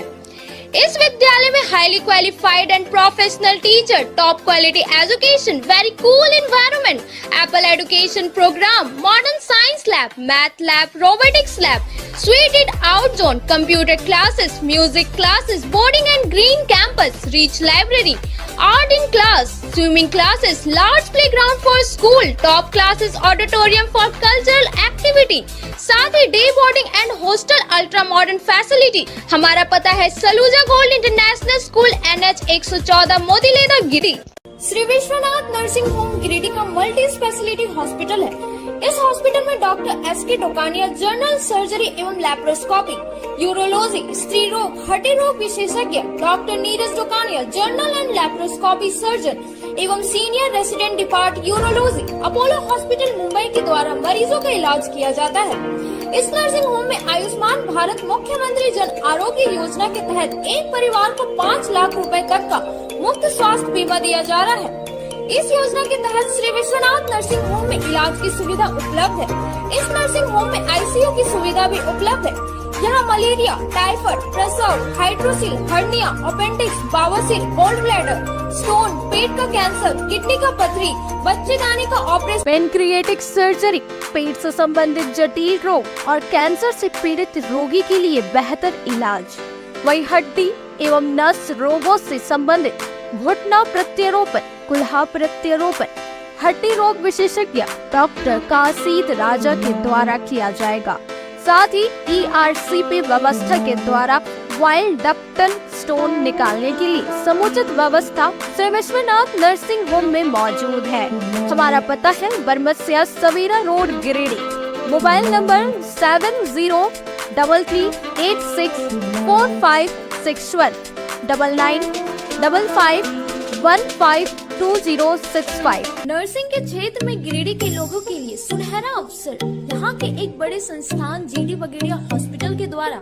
इस विद्यालय में highly qualified and professional teacher, top quality education, very cool environment, Apple education programme, modern science lab, math lab, robotics lab, suited out zone, computer classes, music classes, boarding and green campus, rich library, art in class, swimming classes, large playground for school, top classes, auditorium for cultural activity, साथ ही day boarding and hostel ultra modern facility. हमारा पता है Saluja gold international school, NH 114, Motileda, Giridih. Shri Vishwanath nursing home Giridih का multi speciality hospital है। इस hospital में doctor SK Tokania general surgery एवं लैप्रोस्कोपी, यूरोलॉजी, स्त्री रोग, हड्डी रोग विशेषज्ञ, doctor Neeraj Tokania general and laparoscopy surgeon एवं senior resident depart urology Apollo hospital Mumbai के द्वारा मरीजों का इलाज किया जाता है। इस नर्सिंग होम में आयुष्मान भारत मुख्यमंत्री जन आरोग्य योजना के तहत एक परिवार को 5 लाख रुपए तक का मुफ्त स्वास्थ्य बीमा दिया जा रहा है। इस योजना के तहत श्री विश्वनाथ नर्सिंग होम में इलाज की सुविधा उपलब्ध है। इस नर्सिंग होम में आईसीयू की सुविधा भी उपलब्ध है। यहाँ मलेरिया, टाइफाइड, प्रसव, हाइड्रोसिल, हर्निया, अपेंडिक्स, बावसीर, गोल्ड ब्लैडर, स्टोन, पेट का कैंसर, किडनी का पथरी, बच्चेदानी का ऑपरेशन, पेनक्रिएटिक सर्जरी, पेट से संबंधित जटिल रोग और कैंसर से पीड़ित रोगी के लिए बेहतर इलाज। वही हड्डी एवं नस रोगों से संबंधित घुटना प्रत्यारोपण, कुल्हा प्रत्यारोपण, हड्डी रोग विशेषज्ञ डॉक्टर कासिद राजा के द्वारा किया जाएगा। साथ ही ERCP व्यवस्था के द्वारा वाइल्ड डक्टल स्टोन निकालने के लिए समुचित व्यवस्था श्री विश्वनाथ नर्सिंग होम में मौजूद है। हमारा पता है Barmasia Savera road, Giridih. Mobile number 7033864561 9955152065। नर्सिंग के क्षेत्र में गिरिडीह के लोगों के लिए सुनहरा अवसर। यहाँ के एक बड़े संस्थान GD बगेड़िया हॉस्पिटल के द्वारा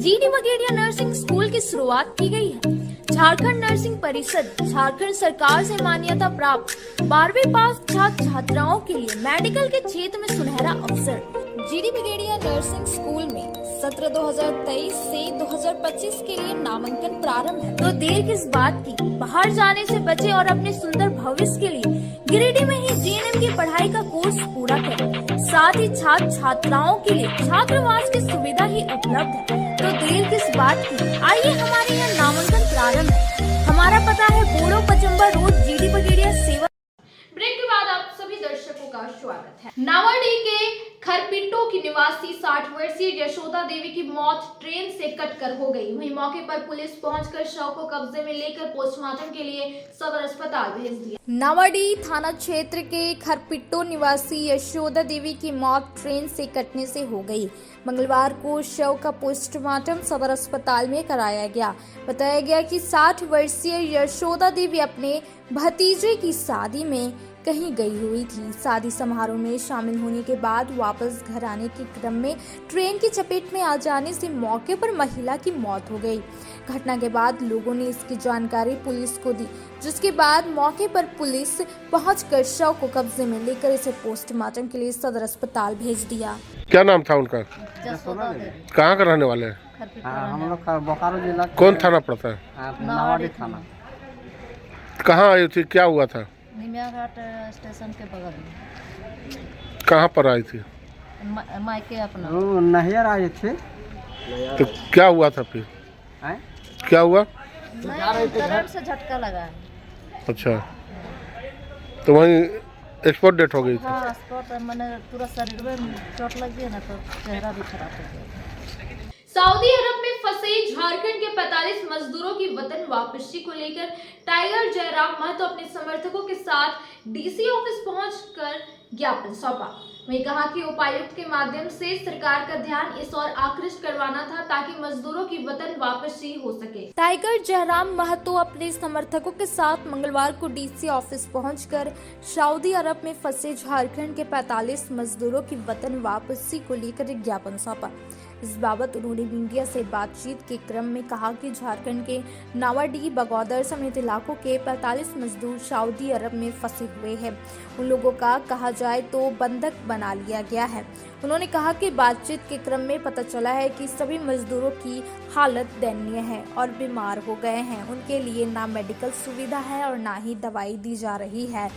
GD बगेड़िया नर्सिंग स्कूल की शुरुआत की गई है। झारखंड नर्सिंग परिषद झारखंड सरकार से मान्यता प्राप्त 12वीं पास छात्र छात्राओं के लिए मेडिकल के क्षेत्र में सुनहरा अवसर। GD बगेड़िया नर्सिंग स्कूल में सत्र 2023 से 2025 के लिए नामांकन प्रारंभ है। तो देर किस बात की, बाहर जाने से बचे और अपने सुंदर भविष्य के लिए गिरिडीह में ही GNM की पढ़ाई का कोर्स पूरा करें। साथ ही छात्र छात्राओं के लिए छात्रावास की सुविधा ही उपलब्ध है। तो देर किस बात की, आइए हमारे यहाँ नामांकन प्रारंभ है। हमारा पता है बोड़ो पचम्बा रोड, GD बगेड़िया सेवा। ब्रेक के बाद आप सभी दर्शकों का स्वागत है। नावाडीह के खरपिट्टो की निवासी 60 वर्षीय यशोदा देवी की मौत ट्रेन से कटकर हो गई। वहीं मौके पर पुलिस पहुंचकर शव को कब्जे में लेकर पोस्टमार्टम के लिए सदर अस्पताल भेज दिया। नावाडीह थाना क्षेत्र के खरपिट्टो निवासी यशोदा देवी की मौत ट्रेन से कटने से हो गई। मंगलवार को शव का पोस्टमार्टम सदर अस्पताल में कराया गया। बताया गया कि 60 वर्षीय यशोदा देवी अपने भतीजे की शादी में कहीं गई हुई थी। शादी समारोह में शामिल होने के बाद वापस घर आने के क्रम में ट्रेन की चपेट में आ जाने से मौके पर महिला की मौत हो गई। घटना के बाद लोगों ने इसकी जानकारी पुलिस को दी, जिसके बाद मौके पर पुलिस पहुंचकर शव को कब्जे में लेकर इसे पोस्टमार्टम के लिए सदर अस्पताल भेज दिया। क्या नाम था उनका? कहाँ का रहने वाले हैं? हम लोग बोकारो जिला। कौन थाना पड़ता है? नावाडीह थाना। कहाँ आई थी, क्या हुआ था? निमिया घाट स्टेशन के बगल में। कहाँ पर आई थी? मायके अपना। नहियर आई थी। तो क्या हुआ था फिर? क्या हुआ? करंट से झटका लगा। अच्छा, तो वहीं एक्सपोर्ट डेट हो गई थी? हाँ, एक्सपोर्ट मैंने पूरा शरीर में चोट लगी है ना, तो चेहरा भी खराब हो गया। सऊदी अरब में फंसे झारखंड के 45 मजदूरों की वतन वापसी को लेकर टाइगर जयराम महतो अपने समर्थकों के साथ डीसी ऑफिस पहुंचकर ज्ञापन सौंपा। वहीं कहा कि उपायुक्त के माध्यम से सरकार का ध्यान इस ओर आकृष्ट करवाना था ताकि मजदूरों की वतन वापसी हो सके। टाइगर जयराम महतो अपने समर्थकों के साथ मंगलवार को डीसी ऑफिस पहुंचकर सऊदी अरब में फंसे झारखंड के 45 मजदूरों की वतन वापसी को लेकर एक ज्ञापन सौंपा। इस बाबत उन्होंने मीडिया से बातचीत के क्रम में कहा कि झारखंड के नावाडीह, बगौदर समेत इलाकों के 45 मजदूर सऊदी अरब में फंसे हुए हैं। उन लोगों का कहा जाए तो बंधक बना लिया गया है। उन्होंने कहा कि बातचीत के क्रम में पता चला है कि सभी मजदूरों की हालत दयनीय है और बीमार हो गए हैं। उनके लिए ना मेडिकल सुविधा है और ना ही दवाई दी जा रही है,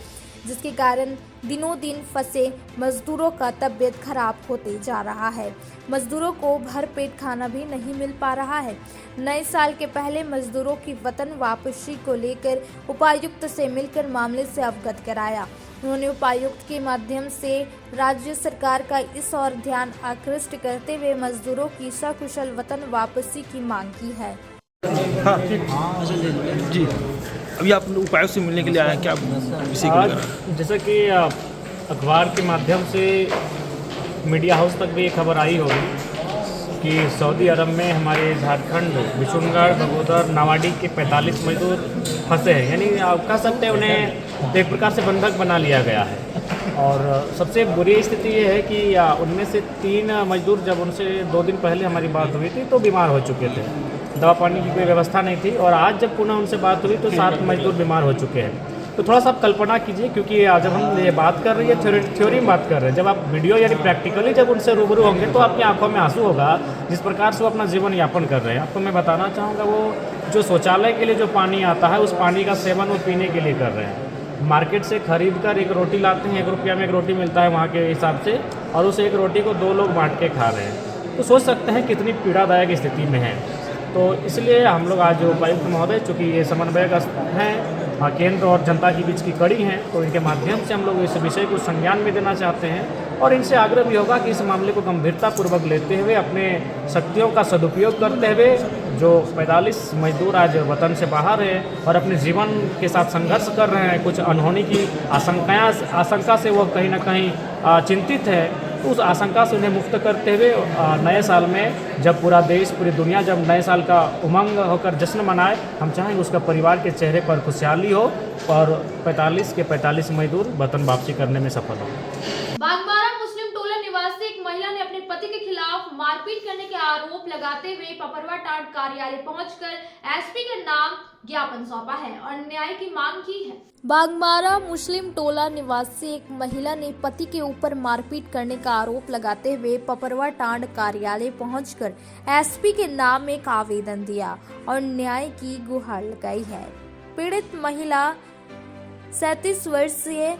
जिसके कारण दिनों दिन फंसे मजदूरों का तबीयत खराब होते जा रहा है। मजदूरों को भरपेट खाना भी नहीं मिल पा रहा है। नए साल के पहले मजदूरों की वतन वापसी को लेकर उपायुक्त से मिलकर मामले से अवगत कराया। उन्होंने उपायुक्त के माध्यम से राज्य सरकार का इस ओर ध्यान आकृष्ट करते हुए मजदूरों की सकुशल वतन वापसी की मांग की है। हाँ जी, अभी आप उपायुक्त से मिलने के लिए आए हैं, क्या विषय को लेकर? जैसा कि अखबार के माध्यम से मीडिया हाउस तक भी ये खबर आई होगी कि सऊदी अरब में हमारे झारखंड, बिशुनगढ़, बगोदर, नावाडीह के 45 मजदूर फंसे हैं, यानी आप कह सकते हैं उन्हें एक प्रकार से बंधक बना लिया गया है। और सबसे बुरी स्थिति ये है कि उनमें से 3 मजदूर जब उनसे 2 दिन पहले हमारी बात हुई थी तो बीमार हो चुके थे, दवा पानी की कोई व्यवस्था नहीं थी। और आज जब पुनः उनसे बात हुई तो 7 मजदूर बीमार हो चुके हैं। तो थोड़ा सा आप कल्पना कीजिए, क्योंकि जब हम ये बात कर रहे हैं थ्योरी में बात कर रहे हैं, जब आप वीडियो यानी प्रैक्टिकली जब उनसे रूबरू होंगे तो आपकी आंखों में आंसू होगा जिस प्रकार से वो अपना जीवन यापन कर रहे हैं। आपको मैं बताना चाहूँगा, वो जो शौचालय के लिए जो पानी आता है उस पानी का सेवन वो पीने के लिए कर रहे हैं। मार्केट से खरीद कर एक रोटी लाते हैं, 1 रुपया में एक रोटी मिलता है वहाँ के हिसाब से, और उस एक रोटी को 2 लोग बांट के खा रहे हैं। तो सोच सकते हैं कितनी पीड़ादायक स्थिति में है। तो इसलिए हम लोग आज उपायुक्त महोदय, चूँकि ये समन्वयक हैं केंद्र और जनता के बीच की कड़ी हैं, तो इनके माध्यम से हम लोग इस विषय को संज्ञान में देना चाहते हैं। और इनसे आग्रह भी होगा कि इस मामले को गंभीरतापूर्वक लेते हुए अपने शक्तियों का सदुपयोग करते हुए जो 45 मजदूर आज वतन से बाहर हैं और अपने जीवन के साथ संघर्ष कर रहे हैं, कुछ अनहोनी की आशंका से वो कहीं ना कहीं चिंतित है, तो उस आशंका से उन्हें मुक्त करते हुए नए साल में जब पूरा देश पूरी दुनिया जब नए साल का उमंग होकर जश्न मनाए, हम चाहेंगे उसका परिवार के चेहरे पर खुशहाली हो और 45 के 45 मजदूर वतन वापसी करने में सफल हो। बागबारा मुस्लिम टोला निवासी एक महिला ने अपने पति के खिलाफ मारपीट करने के आरोप लगाते हुए पपरवा टांड कार्यालय पहुंचकर एसपी के नाम ज्ञापन सौंपा है और न्याय की मांग की है। बागमारा मुस्लिम टोला निवासी एक महिला ने पति के ऊपर मारपीट करने का आरोप लगाते हुए पपरवा टांड कार्यालय पहुंचकर एसपी के नाम एक आवेदन दिया और न्याय की गुहार लगाई है। पीड़ित महिला 37 वर्षीय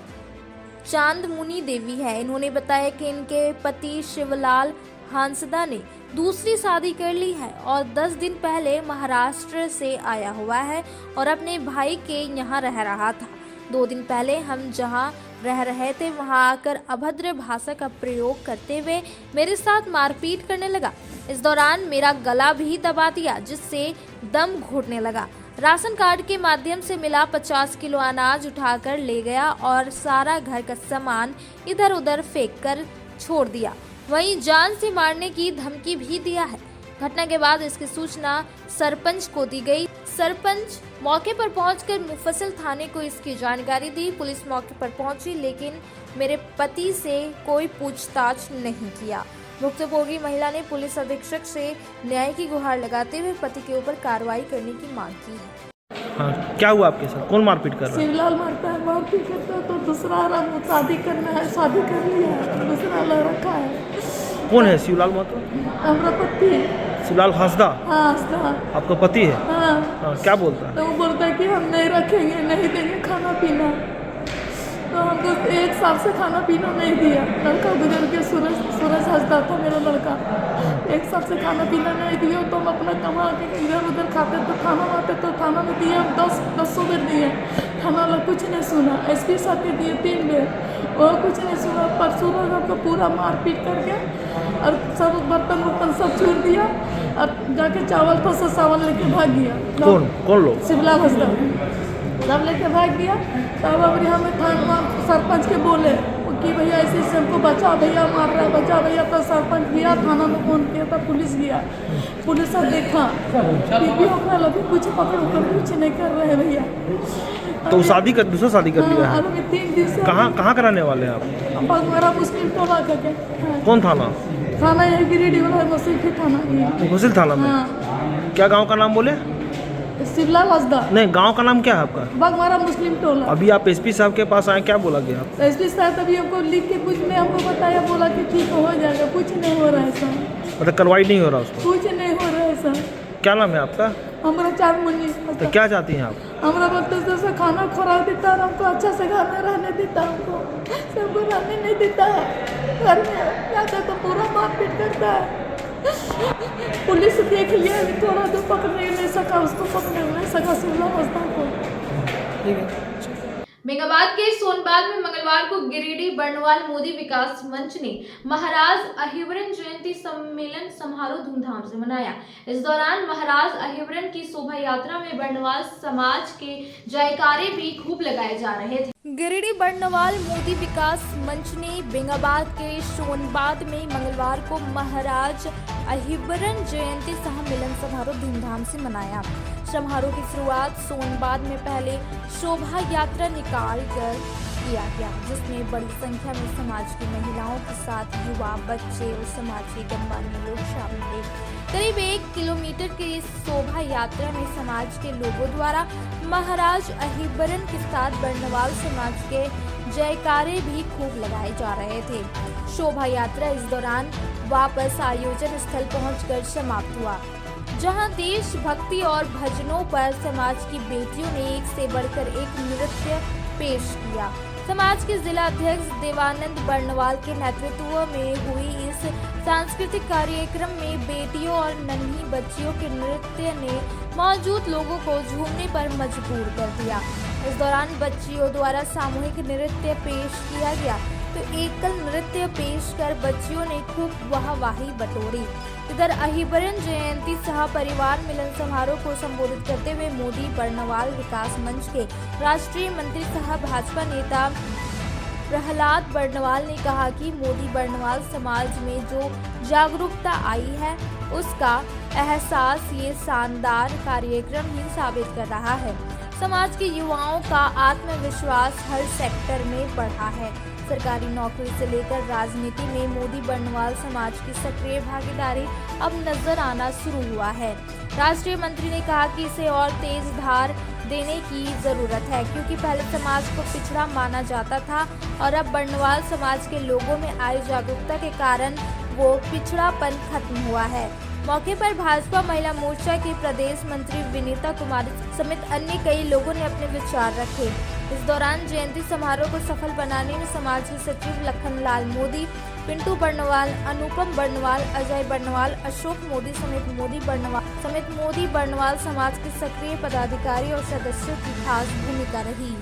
चांदमुनी देवी है। इन्होंने बताया कि इनके पति शिवलाल हांसदा ने दूसरी शादी कर ली है और 10 दिन पहले महाराष्ट्र से आया हुआ है और अपने भाई के यहाँ रह रहा था। 2 दिन पहले हम जहाँ रह रहे थे वहाँ आकर अभद्र भाषा का प्रयोग करते हुए मेरे साथ मारपीट करने लगा। इस दौरान मेरा गला भी दबा दिया जिससे दम घुटने लगा। राशन कार्ड के माध्यम से मिला 50 किलो अनाज उठाकर ले गया और सारा घर का सामान इधर उधर फेंक कर छोड़ दिया। वहीं जान से मारने की धमकी भी दिया है। घटना के बाद इसकी सूचना सरपंच को दी गई। सरपंच मौके पर पहुंचकर मुफस्सिल थाने को इसकी जानकारी दी। पुलिस मौके पर पहुंची लेकिन मेरे पति से कोई पूछताछ नहीं किया। भुक्तभोगी महिला ने पुलिस अधीक्षक से न्याय की गुहार लगाते हुए पति के ऊपर कार्रवाई करने की मांग की है। हाँ, क्या हुआ आपके साथ? कौन मारपीट कर रहा है? शिवलाल मारता है, मारपीट करता है, तो दूसरा शादी करना है, शादी कर लिया है, दूसरा लग रखा है। कौन है शिवलाल महतो? हमारा पति। शिवलाल हांसदा? हाँ, हांसदा। आपका पति है? हाँ। क्या बोलता है? तो वो बोलता है कि हम नहीं रखेंगे, नहीं देंगे खाना पीना। तो हमको 1 साल से खाना पीना नहीं दिया। लड़का गुजर के सूरज हांसदा था मेरा लड़का। 1 साल से खाना पीना नहीं दिया तो हम अपना कमा के इधर उधर खाते तो थाना आते तो थाना में दिए 10 बेर दिए। थाना लोग कुछ नहीं सुना। एसपी साहब के दिए 3 बेर, वो कुछ नहीं सुना। परसों रोज हमको पूरा मारपीट करके और सब बर्तन सब छोड़ दिया और जाके चावल था सब चावल लेके भाग गया। कौन लोग? शिवलाल हांसदा सब लेके भाग गया। तब अब हमें थाना सरपंच के बोले कि भैया ऐसे हमको बचा भैया मार रहा है, बचा भैया। तो सरपंच गया, थाना में फोन किया था, पुलिस गया। पुलिस सब देखा अभी कुछ पकड़ कुछ नहीं कर रहे भैया। तो शादी कर दूसरा शादी कर लिया है? 3 दिन से। कहाँ कराने वाले हैं आप? बागमारा मुस्लिम टोला का। कौन थाना? थाना यही गिरिडीह वाला मुस्लिम थाना। मुफस्सिल थाना में? क्या गाँव का नाम बोले? शिवलाल हांसदा। नहीं, गांव का नाम क्या है आपका? बागमारा मुस्लिम टोला। अभी आप एसपी साहब के पास आए, क्या बोला गया? एसपी साहब अभी हमको लिख के कुछ नहीं हमको बताया, बोला कि ठीक हो जाएगा। कुछ नहीं हो रहा है सर। मतलब कार्रवाई नहीं हो रहा उसको? कुछ नहीं हो रहा है सर। क्या नाम है आपका? हमारा चांदमुनी। तो क्या चाहती हैं आप? हमारा बच्चों से खाना खुराक देता और हमको अच्छा से घर में रहने देता। हमको सबको रहने नहीं देता है। घर में जाता तो पूरा मारपीट करता है। पुलिस देख लिया, थोड़ा तो पकड़ने नहीं सका, उसको पकड़ने नहीं सका शिवलाल हांसदा को। ठीक है। मेघाबाद के सोनबाग में मंगलवार को गिरिडीह बर्नवाल मोदी विकास मंच ने महाराज अहिबरन जयंती सम्मेलन समारोह धूमधाम से मनाया। इस दौरान महाराज अहिबरन की शोभा यात्रा में बर्नवाल समाज के जयकारे भी खूब लगाए जा रहे थे। गिरिडीह बर्नवाल मोदी विकास मंच ने बेंगाबाद के सोनबाग में मंगलवार को महाराज अहिबरन जयंती सम्मेलन समारोह धूमधाम से मनाया। समारोह की शुरुआत सोनबाद में पहले शोभा यात्रा निकाल कर किया गया, जिसमें बड़ी संख्या में समाज की महिलाओं के साथ युवा, बच्चे और समाज के गणमान्य लोग शामिल थे। करीब 1 किलोमीटर की इस शोभा यात्रा में समाज के लोगों द्वारा महाराज अहिबरन के साथ बर्नवाल समाज के जयकारे भी खूब लगाए जा रहे थे। शोभा यात्रा इस दौरान वापस आयोजन स्थल पहुंचकर समाप्त हुआ, जहां देशभक्ति और भजनों पर समाज की बेटियों ने एक से बढ़कर एक नृत्य पेश किया। समाज के जिला अध्यक्ष देवानंद बर्नवाल के नेतृत्व में हुई इस सांस्कृतिक कार्यक्रम में बेटियों और नन्ही बच्चियों के नृत्य ने मौजूद लोगों को झूमने पर मजबूर कर दिया। इस दौरान बच्चियों द्वारा सामूहिक नृत्य पेश किया गया तो एकल नृत्य पेश कर बच्चियों ने खूब वाहवाही बटोरी। इधर अहिबरन जयंती सह परिवार मिलन समारोह को संबोधित करते हुए मोदी बर्नवाल विकास मंच के राष्ट्रीय मंत्री सह भाजपा नेता प्रहलाद बर्नवाल ने कहा कि मोदी बर्नवाल समाज में जो जागरूकता आई है उसका एहसास ये शानदार कार्यक्रम ही साबित कर रहा है। समाज के युवाओं का आत्मविश्वास हर सेक्टर में बढ़ा है। सरकारी नौकरी से लेकर राजनीति में मोदी बर्नवाल समाज की सक्रिय भागीदारी अब नजर आना शुरू हुआ है। राष्ट्रीय मंत्री ने कहा कि इसे और तेज धार देने की जरूरत है, क्योंकि पहले समाज को पिछड़ा माना जाता था और अब बर्नवाल समाज के लोगों में आई जागरूकता के कारण वो पिछड़ापन खत्म हुआ है। मौके पर भाजपा महिला मोर्चा की प्रदेश मंत्री विनीता कुमारी समेत अन्य कई लोगों ने अपने विचार रखे। इस दौरान जयंती समारोह को सफल बनाने में समाज के सचिव लखनलाल मोदी, पिंटू बर्नवाल, अनुपम बर्नवाल, अजय बर्नवाल, अशोक मोदी समेत मोदी बर्नवाल समाज के सक्रिय पदाधिकारी और सदस्यों की खास भूमिका रही।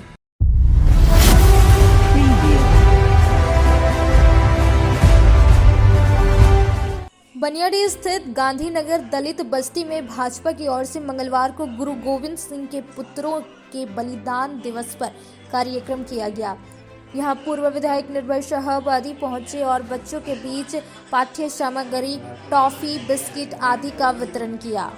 बनियाडी स्थित गांधीनगर दलित बस्ती में भाजपा की ओर से मंगलवार को गुरु गोविंद सिंह के पुत्रों के बलिदान दिवस पर कार्यक्रम किया गया। यहां पूर्व विधायक निर्भय शाहबादी पहुंचे और बच्चों के बीच पाठ्य सामग्री, टॉफी, बिस्किट आदि का वितरण किया।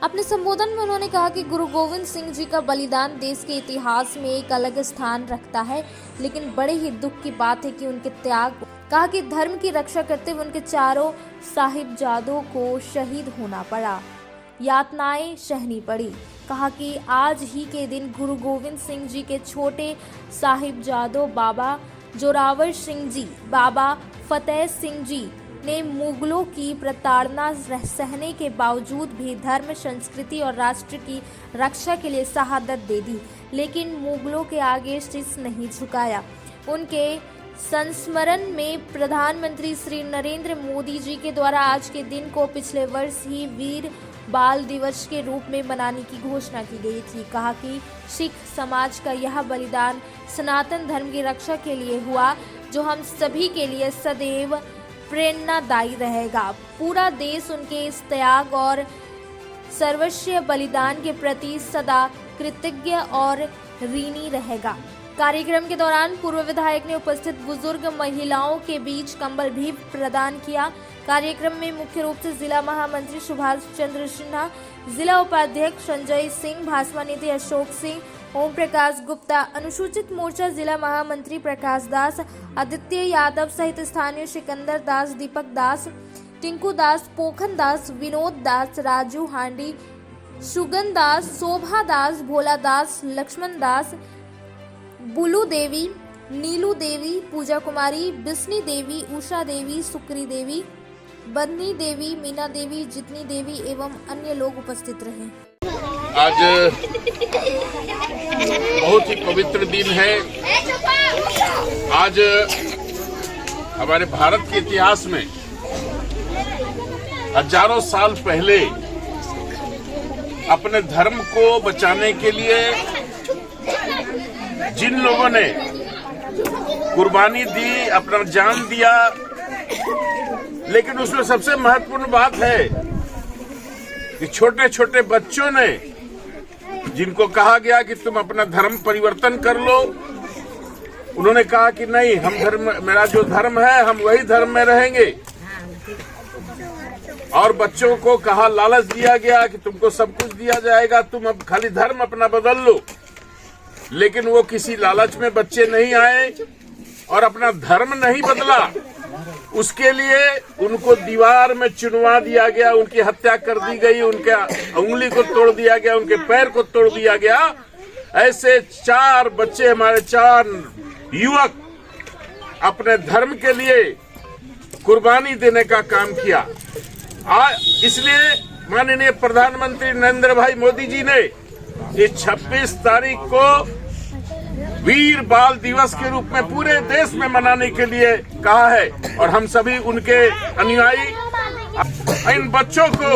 अपने संबोधन में उन्होंने कहा कि गुरु गोविंद सिंह जी का बलिदान देश के इतिहास में एक अलग स्थान रखता है, लेकिन बड़े ही दुख की बात है कि उनके त्याग, कहा कि धर्म की रक्षा करते हुए उनके चारों साहिबजादों को शहीद होना पड़ा, यातनाएं सहनी पड़ी। कहा कि आज ही के दिन गुरु गोविंद सिंह जी के छोटे साहिबजादों बाबा जोरावर सिंह जी, बाबा फतेह सिंह जी ने मुगलों की प्रताड़ना सहने के बावजूद भी धर्म, संस्कृति और राष्ट्र की रक्षा के लिए शहादत दे दी, लेकिन मुगलों के आगे शीश नहीं झुकाया। उनके संस्मरण में प्रधानमंत्री श्री नरेंद्र मोदी जी के द्वारा आज के दिन को पिछले वर्ष ही वीर बाल दिवस के रूप में मनाने की घोषणा की गई थी। कहा कि सिख समाज का यह बलिदान सनातन धर्म की रक्षा के लिए हुआ, जो हम सभी के लिए सदैव प्रेरणादायी रहेगा। पूरा देश उनके इस त्याग और सर्वस्व बलिदान के प्रति सदा कृतज्ञ और ऋणी रहेगा। कार्यक्रम के दौरान पूर्व विधायक ने उपस्थित बुजुर्ग महिलाओं के बीच कंबल भी प्रदान किया। कार्यक्रम में मुख्य रूप से जिला महामंत्री सुभाष चंद्र सिन्हा, जिला उपाध्यक्ष संजय सिंह, भाजपा नेता अशोक सिंह, ओम प्रकाश गुप्ता, अनुसूचित मोर्चा जिला महामंत्री प्रकाश दास, आदित्य यादव सहित स्थानीय सिकंदर दास, दीपक दास, टिंकू दास, पोखन दास, विनोद दास, राजू हांडी, सुगन दास, शोभा दास, भोला दास, लक्ष्मण दास, बुलू देवी, नीलू देवी, पूजा कुमारी, बिस्नी देवी, उषा देवी, सुक्री देवी, बन्नी देवी, मीना देवी, जितनी देवी एवं अन्य लोग उपस्थित रहे। आज बहुत ही पवित्र दिन है। आज हमारे भारत के इतिहास में हजारों साल पहले अपने धर्म को बचाने के लिए जिन लोगों ने कुर्बानी दी, अपना जान दिया, लेकिन उसमें सबसे महत्वपूर्ण बात है कि छोटे छोटे बच्चों ने, जिनको कहा गया कि तुम अपना धर्म परिवर्तन कर लो, उन्होंने कहा कि नहीं, हम धर्म, मेरा जो धर्म है हम वही धर्म में रहेंगे। और बच्चों को कहा, लालच दिया गया कि तुमको सब कुछ दिया जाएगा, तुम अब खाली धर्म अपना बदल लो। लेकिन वो किसी लालच में बच्चे नहीं आए और अपना धर्म नहीं बदला। उसके लिए उनको दीवार में चुनवा दिया गया, उनकी हत्या कर दी गई, उनके उंगली को तोड़ दिया गया, उनके पैर को तोड़ दिया गया। ऐसे 4 बच्चे, हमारे 4 युवक अपने धर्म के लिए कुर्बानी देने का काम किया। इसलिए माननीय प्रधानमंत्री नरेंद्र भाई मोदी जी ने इस 26 तारीख को वीर बाल दिवस के रूप में पूरे देश में मनाने के लिए कहा है और हम सभी उनके अनुयायी इन बच्चों को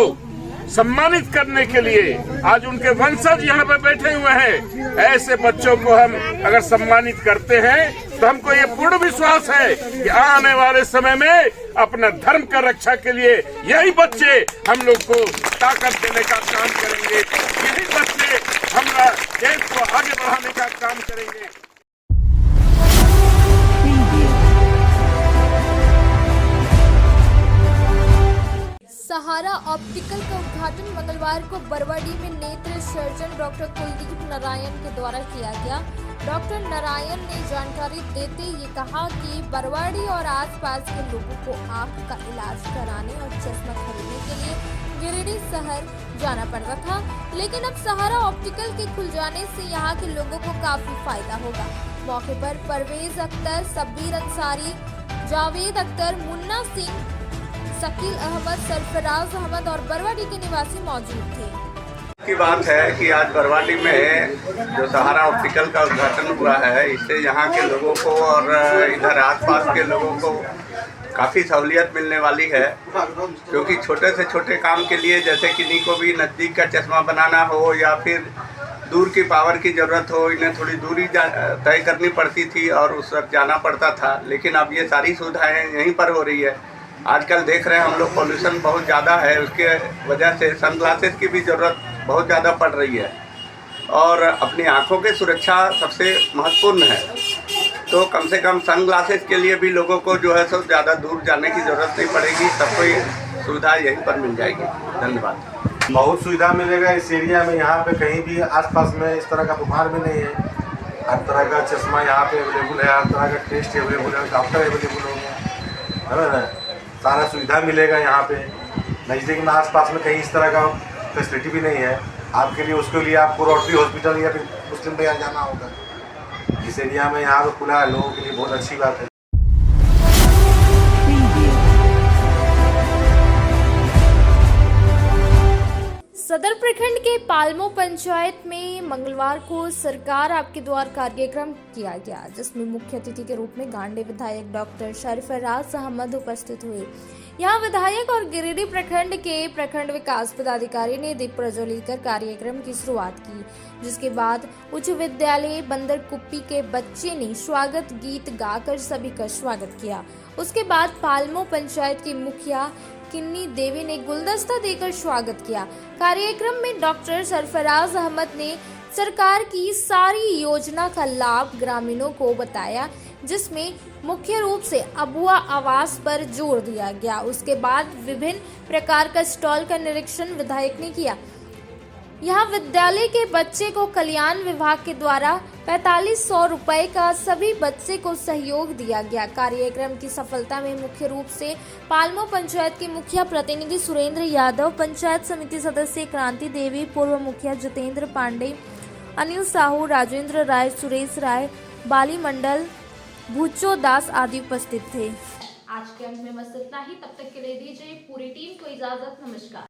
सम्मानित करने के लिए आज उनके वंशज यहाँ पे बैठे हुए हैं। ऐसे बच्चों को हम अगर सम्मानित करते हैं तो हमको ये पूर्ण विश्वास है कि आने वाले समय में अपना धर्म का रक्षा के लिए यही बच्चे हम लोग को ताकत देने का काम करेंगे, यही बच्चे हमारा देश को आगे बढ़ाने का काम करेंगे। सहारा ऑप्टिकल का उद्घाटन मंगलवार को बरवाडी में नेत्र सर्जन डॉक्टर कुलदीप नारायण के द्वारा किया गया। डॉक्टर नारायण ने जानकारी देते ये कहा कि बरवाडी और आसपास के लोगों को आंख का इलाज कराने और चश्मा खरीदने के लिए गिरिडीह शहर जाना पड़ता था, लेकिन अब सहारा ऑप्टिकल के खुल जाने से यहाँ के लोगों को काफी फायदा होगा। मौके पर परवेज अख्तर, शब्बीर अंसारी, जावेद अख्तर, मुन्ना सिंह, शकील अहमद, सरफराज अहमद और बरवाडी के निवासी मौजूद थे। की बात है कि आज बरवाडी में जो सहारा ऑप्टिकल का उद्घाटन हुआ है, इससे यहाँ के लोगों को और इधर आसपास के लोगों को काफ़ी सहूलियत मिलने वाली है, क्योंकि छोटे से छोटे काम के लिए, जैसे किन्हीं को भी नज़दीक का चश्मा बनाना हो या फिर दूर की पावर की ज़रूरत हो, इन्हें थोड़ी दूरी तय करनी पड़ती थी और उस वक्त जाना पड़ता था। लेकिन अब ये सारी सुविधाएँ यहीं पर हो रही है। आजकल देख रहे हैं हम लोग, पॉल्यूशन बहुत ज़्यादा है, उसके वजह से सनग्लासेस की भी ज़रूरत बहुत ज़्यादा पड़ रही है और अपनी आँखों की सुरक्षा सबसे महत्वपूर्ण है। तो कम से कम सनग्लासेस के लिए भी लोगों को जो है सो ज़्यादा दूर जाने की ज़रूरत नहीं पड़ेगी, सबको सुविधा यहीं पर मिल जाएगी। धन्यवाद। बहुत सुविधा मिलेगा इस एरिया में। यहाँ पे कहीं भी आसपास में इस तरह का बुखार भी नहीं है। हर तरह का चश्मा यहाँ पे अवेलेबल है, हर तरह का टेस्ट अवेलेबल है, डॉक्टर अवेलेबल हो गया, है ना। सारा सुविधा मिलेगा यहाँ पे। नज़दीक में आसपास में कहीं इस तरह का फैसिलिटी भी नहीं है आपके लिए। उसके लिए आपको रोटरी हॉस्पिटल या फिर मुस्लिम बाजार जाना होगा। इस एरिया में यहाँ पे खुला है, लोगों के लिए बहुत अच्छी बात है। सदर प्रखंड के पालमो पंचायत में मंगलवार को सरकार आपके द्वार कार्यक्रम किया गया, जिसमें मुख्य अतिथि के रूप में गांडे विधायक डॉक्टर सरफराज अहमद उपस्थित हुए। यहां विधायक और गिरिडीह प्रखंड के प्रखंड विकास पदाधिकारी ने दीप प्रज्वलित कर कार्यक्रम की शुरुआत की, जिसके बाद उच्च विद्यालय बंदरकुप्पी के बच्चे ने स्वागत गीत गाकर सभी का स्वागत किया। उसके बाद पालमो पंचायत की मुखिया किन्नी देवी ने गुलदस्ता देकर स्वागत किया। कार्यक्रम में डॉक्टर सरफराज अहमद ने सरकार की सारी योजना का लाभ ग्रामीणों को बताया, जिसमें मुख्य रूप से अबुआ आवास पर जोर दिया गया। उसके बाद विभिन्न प्रकार का स्टॉल का निरीक्षण विधायक ने किया। यहाँ विद्यालय के बच्चे को कल्याण विभाग के द्वारा 4500 रुपए का सभी बच्चे को सहयोग दिया गया। कार्यक्रम की सफलता में मुख्य रूप से पालमो पंचायत के मुखिया प्रतिनिधि सुरेंद्र यादव, पंचायत समिति सदस्य क्रांति देवी, पूर्व मुखिया जितेंद्र पांडे, अनिल साहू, राजेंद्र राय, सुरेश राय, बाली मंडल, भूचो दास आदि उपस्थित थे। आज के अंक में बस इतना ही। तब तक के लिए दीजिए पूरी टीम को इजाजत। नमस्कार।